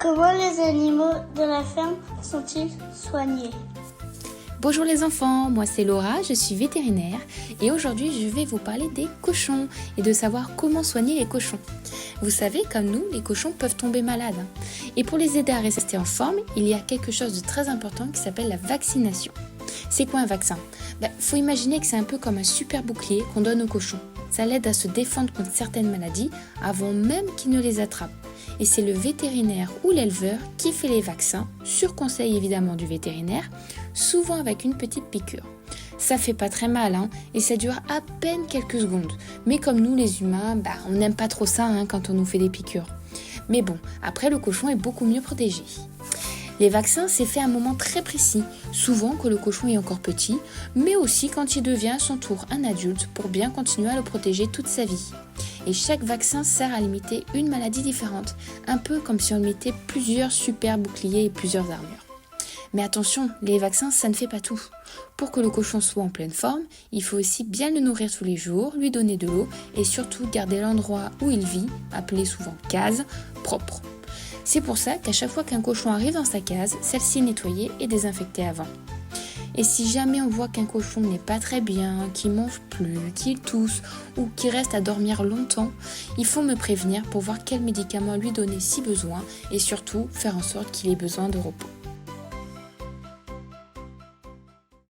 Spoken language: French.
Comment les animaux de la ferme sont-ils soignés? Bonjour les enfants, moi c'est Laura, je suis vétérinaire et aujourd'hui je vais vous parler des cochons et de savoir comment soigner les cochons. Vous savez, comme nous, les cochons peuvent tomber malades. Et pour les aider à rester en forme, il y a quelque chose de très important qui s'appelle la vaccination. C'est quoi un vaccin? Faut imaginer que c'est un peu comme un super bouclier qu'on donne aux cochons. Ça l'aide à se défendre contre certaines maladies avant même qu'ils ne les attrapent. Et c'est le vétérinaire ou l'éleveur qui fait les vaccins, sur conseil évidemment du vétérinaire, souvent avec une petite piqûre. Ça fait pas très mal et ça dure à peine quelques secondes. Mais comme nous les humains, on n'aime pas trop ça quand on nous fait des piqûres. Mais bon, après le cochon est beaucoup mieux protégé. Les vaccins, c'est fait à un moment très précis, souvent quand le cochon est encore petit, mais aussi quand il devient à son tour un adulte pour bien continuer à le protéger toute sa vie. Et chaque vaccin sert à limiter une maladie différente, un peu comme si on mettait plusieurs super boucliers et plusieurs armures. Mais attention, les vaccins, ça ne fait pas tout. Pour que le cochon soit en pleine forme, il faut aussi bien le nourrir tous les jours, lui donner de l'eau et surtout garder l'endroit où il vit, appelé souvent case, propre. C'est pour ça qu'à chaque fois qu'un cochon arrive dans sa case, celle-ci est nettoyée et désinfectée avant. Et si jamais on voit qu'un cochon n'est pas très bien, qu'il mange plus, qu'il tousse ou qu'il reste à dormir longtemps, il faut me prévenir pour voir quel médicament lui donner si besoin et surtout faire en sorte qu'il ait besoin de repos.